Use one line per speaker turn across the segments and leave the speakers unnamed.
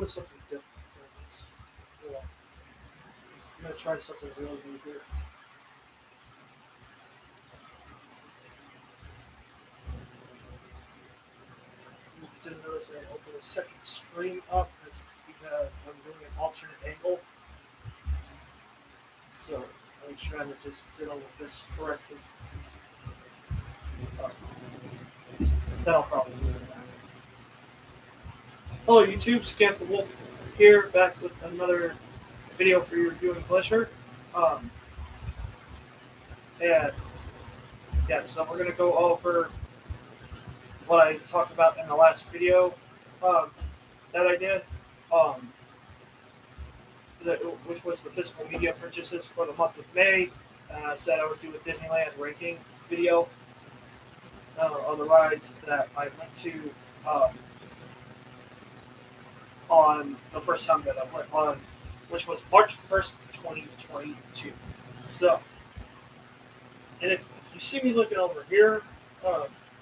doing something different for this. Yeah. I'm gonna try something really new here. You didn't notice I opened a second stream up. That's because I'm doing an alternate angle. So I'm trying to just fiddle with this correctly. Uh, that'll probably do for now. Hello YouTube, Scamp the Wolf here, back with another video for your viewing pleasure. Um, and yeah, so we're gonna go over what I talked about in the last video um, that I did, um, which was the physical media purchases for the month of May. I said I would do a Disneyland ranking video on the rides that I went to um, on the first time that I went on, which was March 1st, 2022. So, and if you see me looking over here,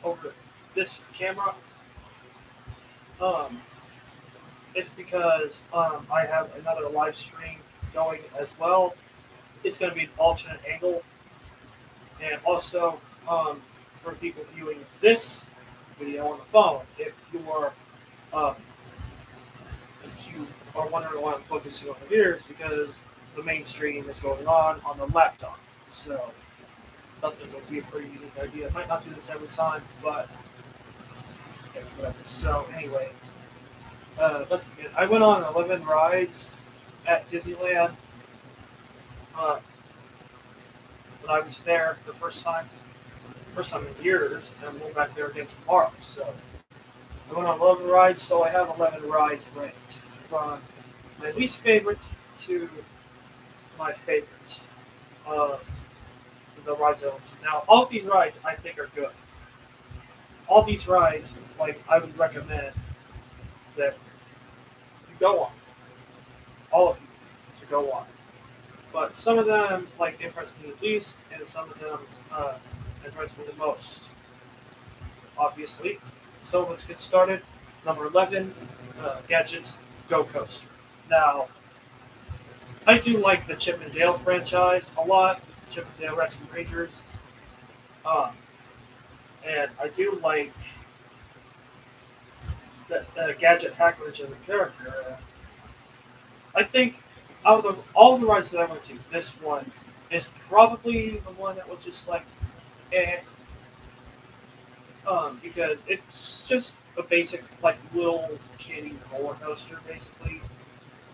over this camera, um, it's because I have another live stream going as well. It's going to be an alternate angle, and also for people viewing this video on the phone, um, if you are wondering why I'm focusing over here, it's because the main stream is going on the laptop. So I thought this would be a pretty unique idea. I might not do this every time, but yeah, whatever. So anyway, let's begin. I went on 11 rides at Disneyland uh, when I was there the first time in years, and I'm going back there again tomorrow. So I went on 11 rides, so I have 11 rides ranked from my least favorite to my favorite of the rides I went to. Now, all of these rides I think are good. All these rides, like, I would recommend that you go on. All of you to go on. But some of them, like, impress me the least, and some of them impress me the most, obviously. So let's get started. Number 11, Gadgets Go Coaster. Now, I do like the Chip and Dale franchise a lot, Chip and Dale Rescue Rangers. Um, and I do like the Gadget Hackers as a character. I think out of all the rides that I went to, this one is probably the one that was just like, eh, because it's just a basic, like, little kiddie roller coaster, basically.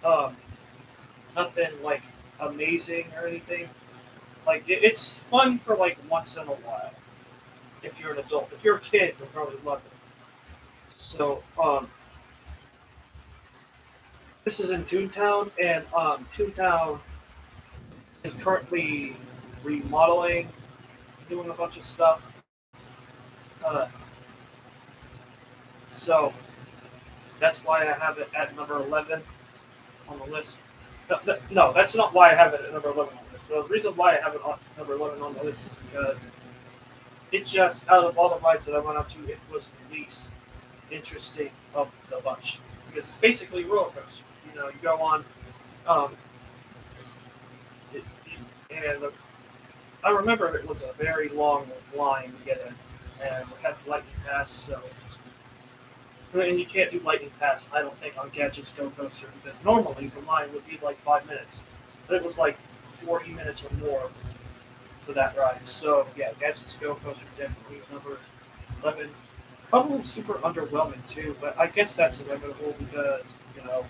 Um, nothing like amazing or anything. Like it's fun for like once in a while. If you're an adult, if you're a kid, you'll probably love it. So this is in Toontown, and Toontown is currently remodeling, doing a bunch of stuff. Uh, so that's why I have it at number 11 on the list. No, that's not why I have it at number 11 on the list. The reason why I have it on number 11 on the list is because it just, out of all the rides that I went up to, it was the least interesting of the bunch. Because it's basically a roller coaster. You know, you go on, um, it, and I remember it was a very long line to get in, and we had the lightning pass, so just, and you can't do lightning pass, I don't think, on Gadget's Go Coaster, because normally the line would be like 5 minutes, but it was like 40 minutes or more for that ride. So yeah, Gadget's Go Coaster definitely number 11. Probably super underwhelming too, but I guess that's inevitable because, you know,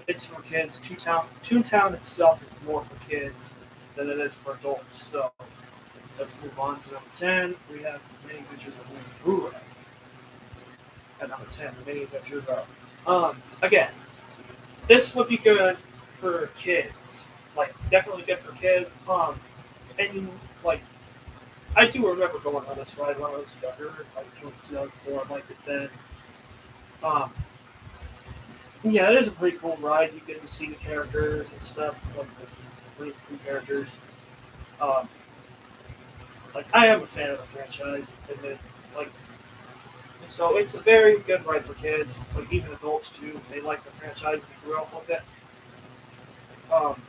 it's for kids. Toontown itself is more for kids than it is for adults. So let's move on to number 10. We have Many Adventures of Winnie Blu-ray. At number 10, the Many Adventures of. Again, this would be good for kids. Like, definitely good for kids. And like, I do remember going on this ride when I was younger, like 2004. I liked it then. Um, yeah, it is a pretty cool ride. You get to see the characters and stuff, like the really cool characters. Um, like, I am a fan of the franchise, and like So it's a very good ride for kids, like even adults too. If they like the franchise, they grew up with it. Um,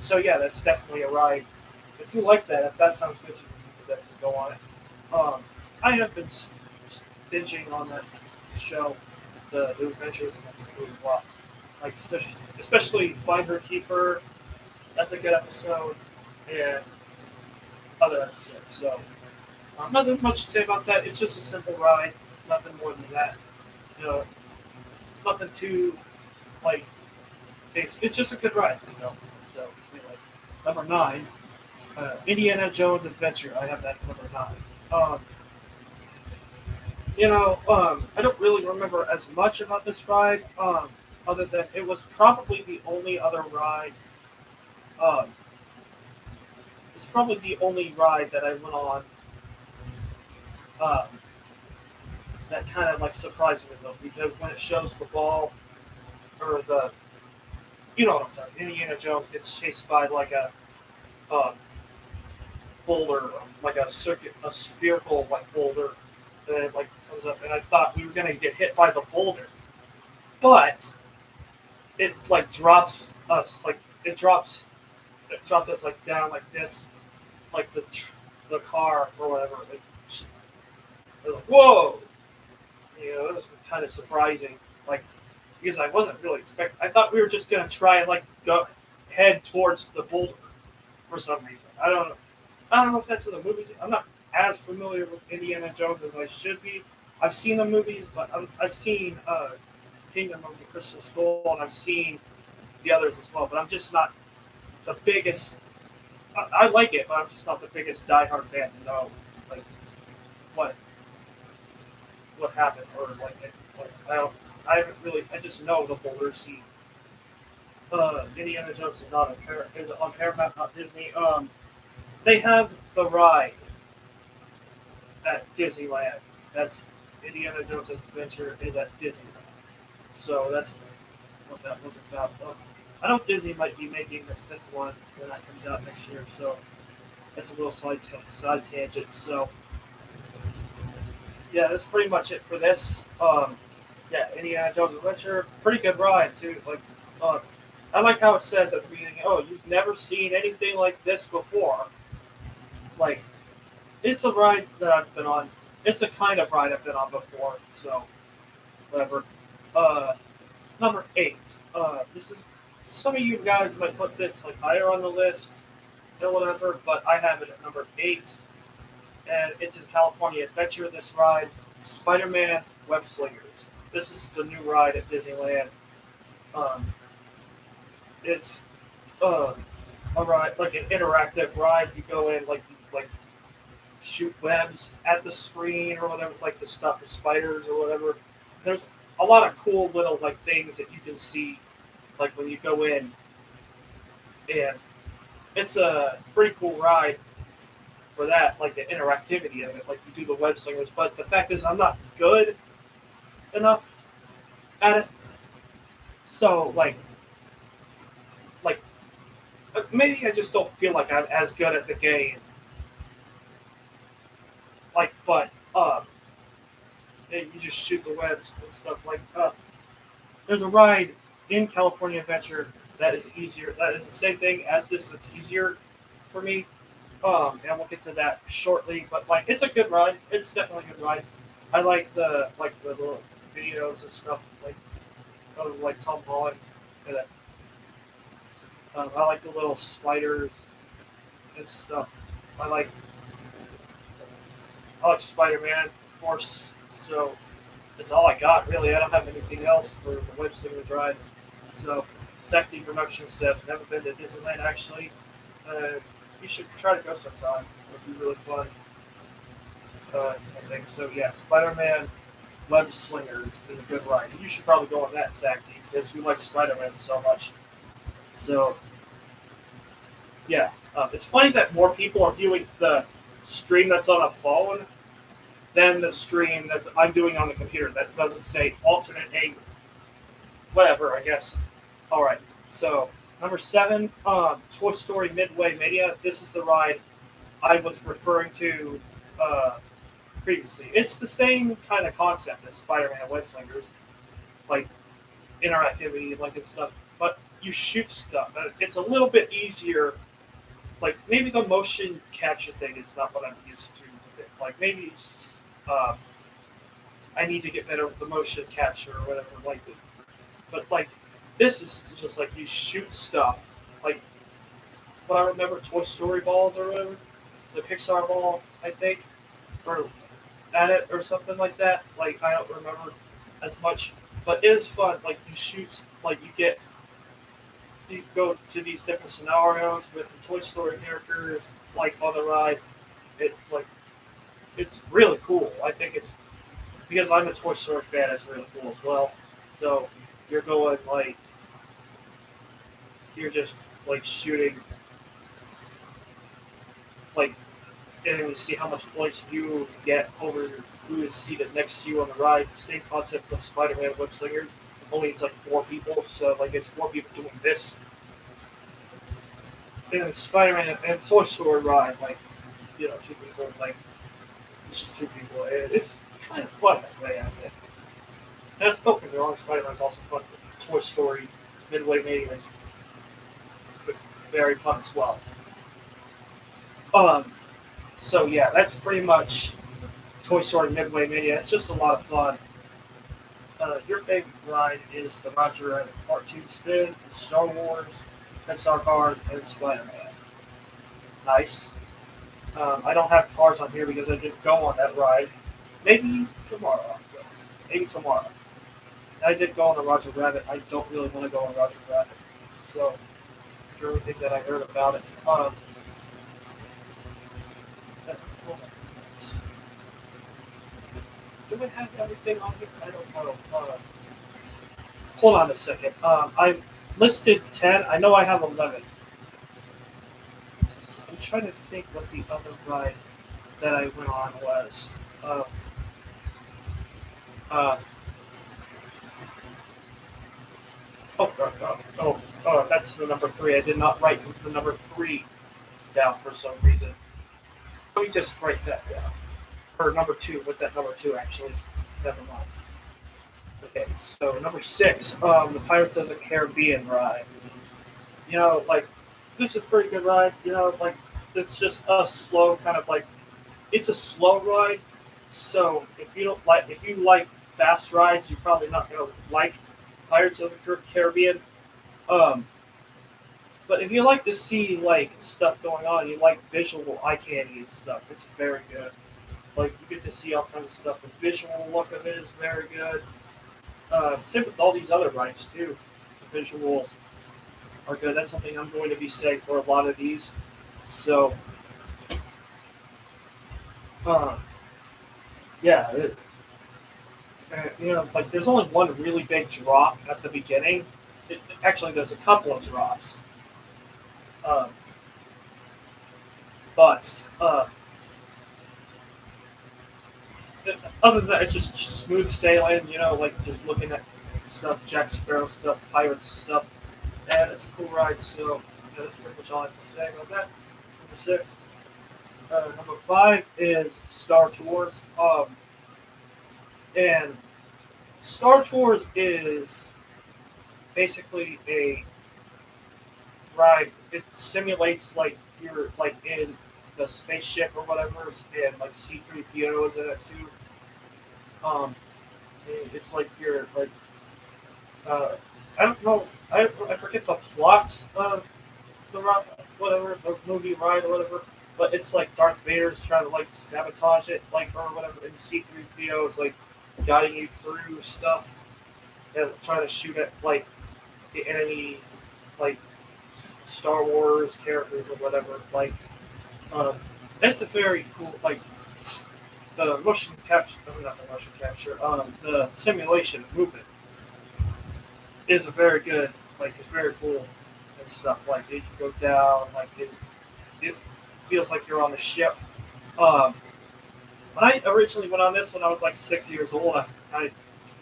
so yeah, that's definitely a ride. If you like that, if that sounds good to you, you can definitely go on it. Um, I have been binging on that show, the New Adventures of Incredi a lot. Like especially Find Her Keeper. That's a good episode, and other episodes. So nothing much to say about that. It's just a simple ride. Nothing more than that. You know, nothing too like face. It's just a good ride. So anyway, number 9, Indiana Jones Adventure. I have that number 9. Um, I don't really remember as much about this ride, other than it was probably the only other ride. Um, it's probably the only ride that I went on um, that kind of like surprised me though, because when it shows the ball or what I'm talking. Indiana Jones gets chased by like a boulder, like a spherical like boulder, and it like comes up, and I thought we were gonna get hit by the boulder, but it like drops us like it dropped us like down like this, like the car or whatever. It was like whoa, it was kind of surprising, like because I wasn't really expecting. I thought we were just gonna try and like go head towards the boulder for some reason. I don't know if that's in the movies. I'm not as familiar with Indiana Jones as I should be. I've seen the movies, but I've seen Kingdom of the Crystal Skull, and I've seen the others as well. But I'm just not the biggest. I like it, but I'm just not the biggest diehard fan to know like what what happened or like I don't. I haven't really. I just know the boulder scene. Indiana Jones is not is on Paramount, not Disney. They have the ride at Disneyland. That's Indiana Jones Adventure is at Disneyland. So that's what that was about. I know Disney might be making the 5th one when that comes out next year. So that's a little side tangent. So yeah, that's pretty much it for this. Yeah, Indiana Jones Adventure, pretty good ride too. Like, uh, I like how it says at the beginning, "Oh, you've never seen anything like this before." Like, it's a ride that I've been on. It's a kind of ride I've been on before. So whatever. Uh, number 8. This is some of you guys might put this like higher on the list or whatever, but I have it at number 8, and it's in California Adventure. This ride, Spider-Man Web Slingers. This is the new ride at Disneyland. Um, it's uh, a ride like an interactive ride. You go in like shoot webs at the screen or whatever, like to stop the spiders or whatever. There's a lot of cool little like things that you can see like when you go in, and it's a pretty cool ride for that, like the interactivity of it, like you do the web slingers. But the fact is, I'm not good enough at it, so like maybe I just don't feel like I'm as good at the game. Like, but and you just shoot the webs and stuff. Like, there's a ride in California Adventure that is easier. That is the same thing as this. It's easier for me. And we'll get to that shortly. But like, it's a good ride. It's definitely a good ride. I like the little videos and stuff of like Tom Holland. And, I like the little spiders and stuff. I like I like Spider Man, of course. So that's all I got, really. I don't have anything else for the Web Slingers ride. So, Safety Production says, never been to Disneyland, actually. You should try to go sometime. It would be really fun. I think so. Yeah, Spider Man Web Slingers is a good ride. You should probably go on that, Zachy, because you like Spider Man so much. So, yeah. It's funny that more people are viewing the stream that's on a phone than the stream that I'm doing on the computer that doesn't say alternate angle. Whatever, I guess. All right. So number 7, Toy Story Midway Mania. This is the ride I was referring to previously. It's the same kind of concept as Spider-Man Web Slingers, like interactivity, like and stuff. But you shoot stuff. It's a little bit easier. Like maybe the motion capture thing is not what I'm used to with it. Like maybe it's I need to get better with the motion capture or whatever. Like, but like this is just like you shoot stuff. Like what I remember, Toy Story balls or whatever, the Pixar ball, I think, or at it or something like that. Like I don't remember as much, but it is fun. Like you shoot, like you go to these different scenarios with the Toy Story characters, like on the ride. It like it's really cool. I think it's because I'm a Toy Story fan. It's really cool as well. So you're going like you're just like shooting like and you see how much points you get over who is seated next to you on the ride. Same concept with Spider-Man Web Slingers. Only it's like 4 people, so like it's 4 people doing this. And Spider-Man and Toy Story ride, like 2 people, like it's just 2 people. And it's kind of fun that way, I think. And don't get me wrong, Spider-Man's also fun. Toy Story Midway Mania is very fun as well. Um, so yeah, that's pretty much Toy Story Midway Mania. It's just a lot of fun. Your favorite ride is the Roger Rabbit Cartoon Spin, the Star Wars, Pixar Card, and Spider-Man. Nice. I don't have cars on here because I didn't go on that ride. Maybe tomorrow. Maybe tomorrow. I did go on the Roger Rabbit. I don't really want to go on Roger Rabbit. So, for everything that I heard about it. Do we have everything on here? I don't know. Hold on a second. I listed 10. I know I have 11. So I'm trying to think what the other ride that I went on was. Uh, uh, that's the number 3. I did not write the number 3 down for some reason. Let me just write that down. Or number 2. What's that number 2 actually? Never mind. Okay, so number 6, the Pirates of the Caribbean ride. Like this is a pretty good ride. Like it's just a slow kind of like it's a slow ride. So if you like fast rides, you're probably not gonna like Pirates of the Caribbean. Um, but if you like to see like stuff going on, you like visual eye candy and stuff. It's very good. Like you get to see all kinds of stuff. The visual look of it is very good. Same with all these other rides too. The visuals are good. That's something I'm going to be saying for a lot of these. So, uh, yeah, like there's only one really big drop at the beginning. Actually, there's a couple of drops, um, but other than that, it's just smooth sailing. Like just looking at stuff, Jack Sparrow stuff, pirates stuff, and it's a cool ride. So that's pretty much all I have to say about that. Number 6. Number 5 is Star Tours. And Star Tours is basically a ride. It simulates like you're like in the spaceship or whatever, and like C-3PO is in it too. Um, it's like you're like I don't know. I forget the plot of the ride, whatever the movie ride or whatever. But it's like Darth Vader's trying to like sabotage it, like or whatever, and C-3PO is like guiding you through stuff and trying to shoot at like the enemy, like Star Wars characters or whatever. Like, that's a very cool like the motion capture. Not the motion capture. The simulation movement is a very good. Like, it's very cool and stuff. Like, you go down. Like, it feels like you're on the ship. Um, when I originally went on this when I was like 6 years old, I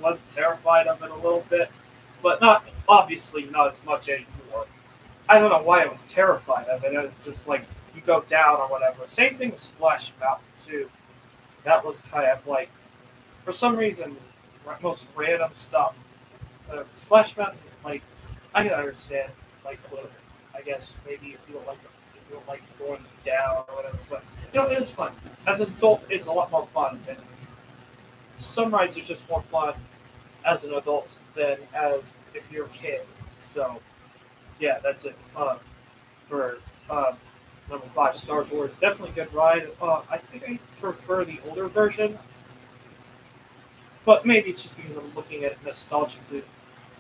was terrified of it a little bit, but not obviously not as much anymore. I don't know why I was terrified of it. It's just like you go down or whatever. Same thing with Splash Mountain too. That was kind of like, for some reason, most random stuff. Splash Mountain, like, I can understand, like, I guess maybe if you don't like going down or whatever, but it is fun. As an adult, it's a lot more fun, and some rides are just more fun as an adult than as if you're a kid. So yeah, that's it for number five. Star Tours, definitely a good ride. I think I prefer the older version, but maybe it's just because I'm looking at it nostalgically.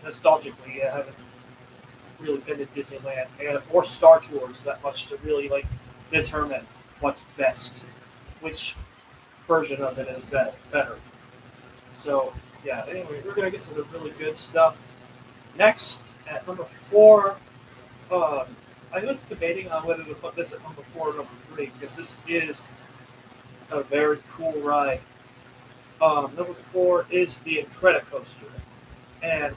Nostalgically, I haven't really been to Disneyland or Star Tours that much to really like determine what's best, which version of it is better. So yeah. Anyway, we're gonna get to the really good stuff next at number four. Um, I was debating on whether to put this at number four or number three because this is a very cool ride. Number four is the Incredi coaster, and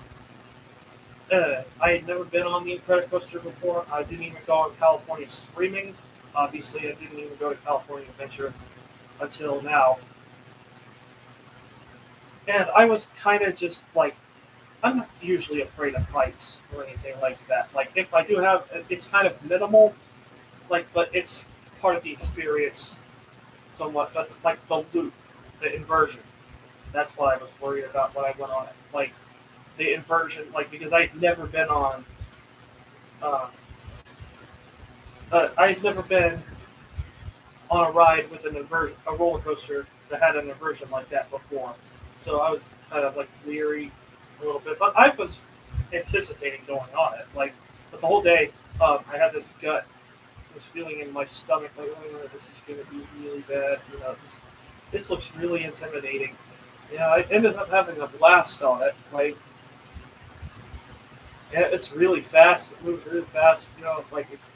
I had never been on the Incredi coaster before. I didn't even go on California Screaming. Obviously, I didn't even go to California Adventure until now, and I was kind of just like, I'm not usually afraid of heights or anything like that. Like if I do have, it's kind of minimal, like, but it's part of the experience somewhat. But like the loop, the inversion, that's what I was worried about when I went on it. Like the inversion, like because I'd never been on, uh, I'd never been on a ride with an inversion, a roller coaster that had an inversion like that before. So I was kind of like leery a little bit, but I was anticipating going on it. Like, but the whole day, I had this this feeling in my stomach, like, oh, this is going to be really bad. This looks really intimidating. I ended up having a blast on it. Like, and it's really fast. It moves really fast. Like it's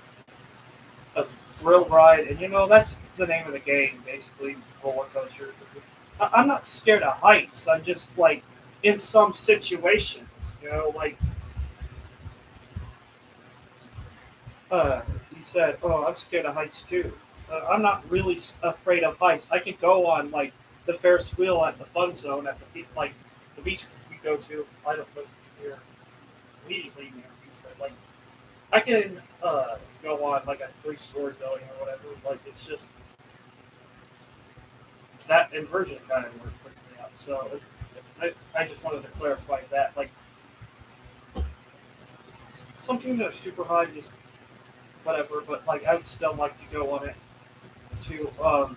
a thrill ride, and that's the name of the game, basically, roller coasters. I'm not scared of heights. I'm just like in some situations, like uh, he said, "Oh, I'm scared of heights too." I'm not really afraid of heights. I can go on like the Ferris wheel at the Fun Zone at like the beach we go to. I don't live near immediately near the beach, but like I can go on like a three-story building or whatever. Like it's just that inversion kind of would freak me out. So I just wanted to clarify that. Like something that's super high, just whatever. But like I would still like to go on it to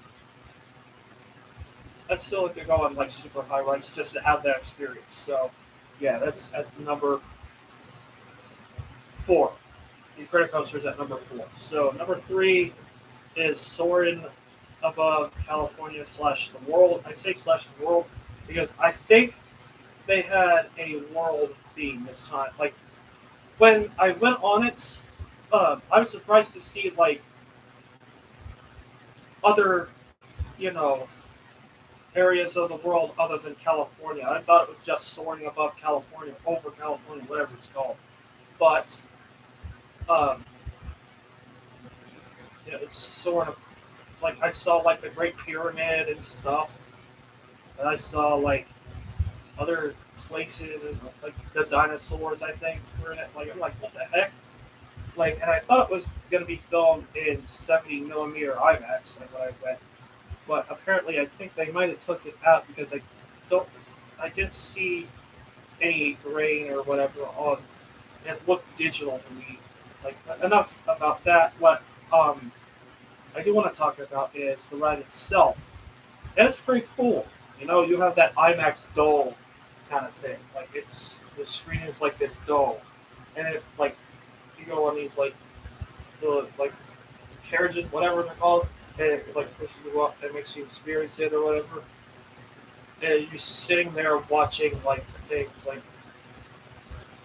I'd still like to go on like super high rides just to have that experience. So yeah, that's at number four. The Incredicoaster Coaster at number four. So number three is soaring above California slash the world. I say slash the world because I think they had a world theme this time. Like when I went on it, I was surprised to see like other, you know, areas of the world other than California. I thought it was just soaring above California, over California, whatever it's called. But um, it's sort of like I saw like the Great Pyramid and stuff, and I saw like other places, like the dinosaurs. I think were in it. Like I'm like, what the heck? Like, and I thought it was going to be filmed in 70 millimeter IMAX, like when I went. But apparently, I think they might have took it out because don't, I didn't see any grain or whatever on. It looked digital to me. Like enough about that. What I do want to talk about is the ride itself, and it's pretty cool. You have that IMAX dome kind of thing. Like the screen is like this dome, and it like you go on these like the like carriages, whatever they're called, and it like pushes you up and makes you experience it or whatever. And you're just sitting there watching like things like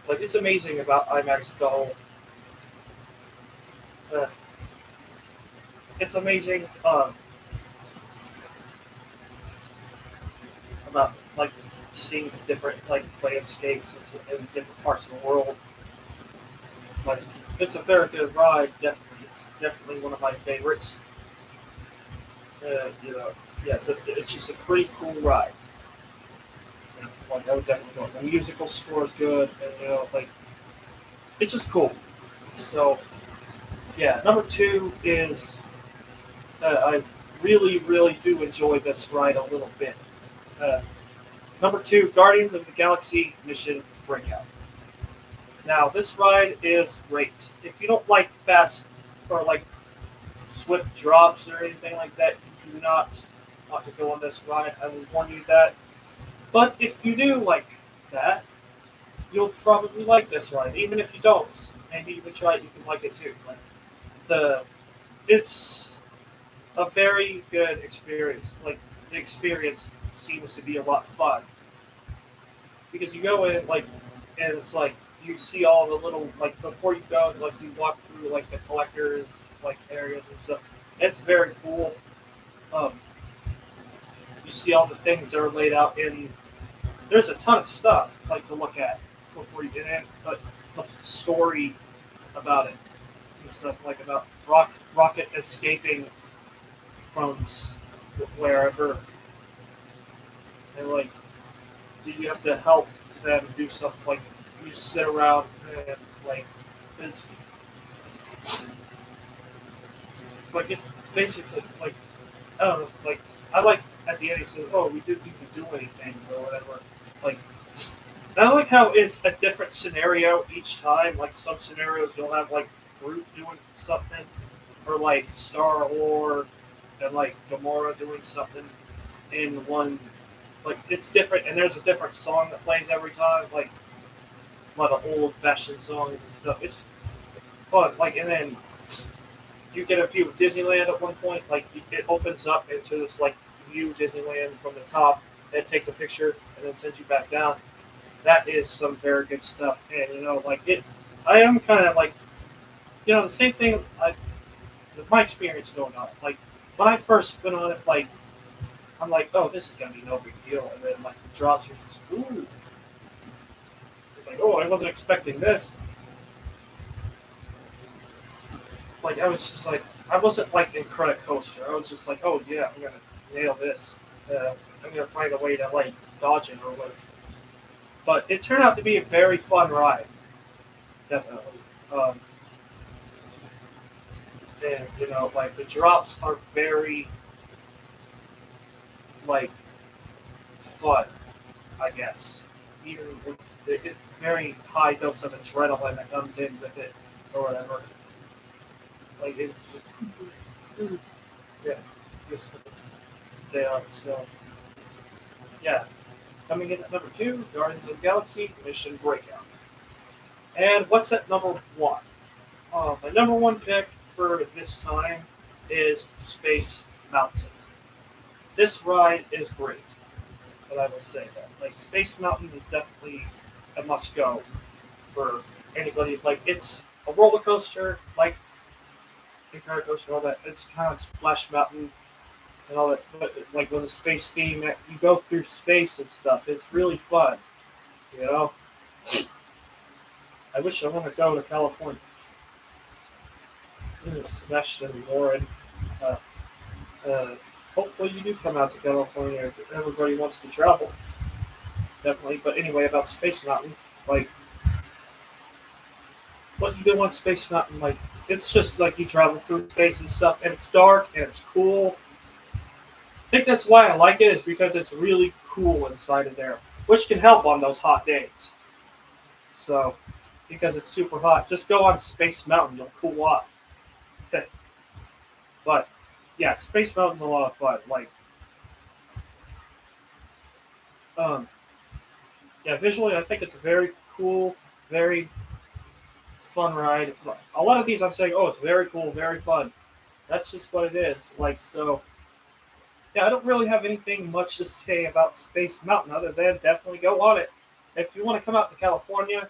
it's amazing about IMAX Go. Uh, it's amazing about like seeing different like landscapes in different parts of the world. Like it's a very good ride. Definitely, it's definitely one of my favorites. You know, yeah, it's just a pretty cool ride. Like I would definitely go. The musical score is good, and like it's just cool. So yeah, number two is I really, really do enjoy this ride a little bit. Uh, Number two, Guardians of the Galaxy Mission Breakout. Now this ride is great. If you don't like fast or like swift drops or anything like that, you do not want to go on this ride. I will warn you that. But if you do like that, you'll probably like this ride. Even if you don't, maybe you can try it. You can like it too. Like the it's a very good experience. Like the experience seems to be a lot of fun because you go in like, and it's like you see all the little like before you go, like you walk through like the collectors like areas and stuff. It's very cool. Um, you see all the things that are laid out in. There's a ton of stuff like to look at before you get in, but the story about it and stuff like about Rocket escaping from wherever, and like you have to help them do something. Like you sit around and like it's like it's basically like I don't know. Like I like at the end he says, "Oh, we didn't even do anything" or whatever. Like I like how it's a different scenario each time. Like some scenarios you'll have like Groot doing something, or like Star Lord and like Gamora doing something in one. Like it's different, and there's a different song that plays every time. Like a lot of old-fashioned songs and stuff. It's fun. Like and then you get a view of Disneyland at one point. Like it opens up into this like view of Disneyland from the top. And it takes a picture and then sends you back down. That is some very good stuff. And like it, I am kind of like the same thing. My experience going on. Like when I first went on it, like I'm like, oh, this is gonna be no big deal. And then like the drops are just ooh. It's like, oh, I wasn't expecting this. Like I was just like, I wasn't like Incredi coaster. I was just like, oh yeah, I'm gonna nail this. I'm gonna find a way to like dodge it or whatever. But it turned out to be a very fun ride, definitely. Um, and like the drops are very like fun, I guess. Even with the very high dose of adrenaline that comes in with it, or whatever. Like it's yeah, just they are. So yeah, coming in at number two, Guardians of the Galaxy Mission Breakout. And what's at number one? My number one pick for this time is Space Mountain. This ride is great, but I will say that. Like Space Mountain is definitely a must go for anybody. Like it's a roller coaster, like a car coaster, all that. It's kind of Splash Mountain and all that. But like with a space theme, you go through space and stuff. It's really fun. You know, I wish I want to go to California. Smash and Warren. Uh, uh, Hopefully you do come out to California. If everybody wants to travel, definitely. But anyway, about Space Mountain, like what you do on Space Mountain, like it's just like you travel through space and stuff, and it's dark and it's cool. I think that's why I like it is because it's really cool inside of there, which can help on those hot days. So, because it's super hot, just go on Space Mountain, you'll cool off. But yeah, Space Mountain's a lot of fun. Like, um, yeah, visually, I think it's a very cool, very fun ride. A lot of these, I'm saying, oh, it's very cool, very fun. That's just what it is. Like, so yeah, I don't really have anything much to say about Space Mountain other than definitely go on it. If you want to come out to California,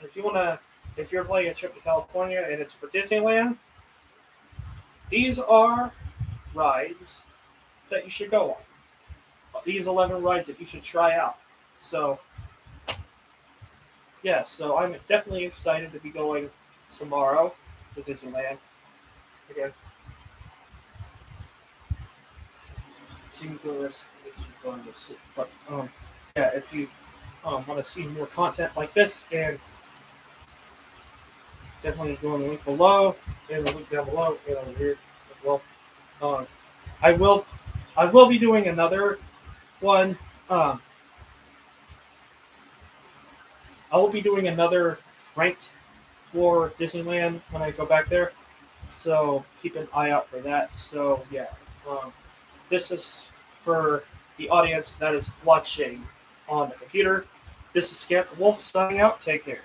if you want to, if you're planning a trip to California and it's for Disneyland, these are rides that you should go on. These 11 rides that you should try out. So, yeah, so I'm definitely excited to be going tomorrow to Disneyland again. continue doing this. I think she's going to sleep. But yeah, if you want to see more content like this, and definitely go in the link below and the link down below and over here as well. Um, I will be doing another one. I will be doing another ranked for Disneyland when I go back there. So keep an eye out for that. So yeah, this is for the audience that is watching on the computer. This is Scamp the Wolf signing out. Take care.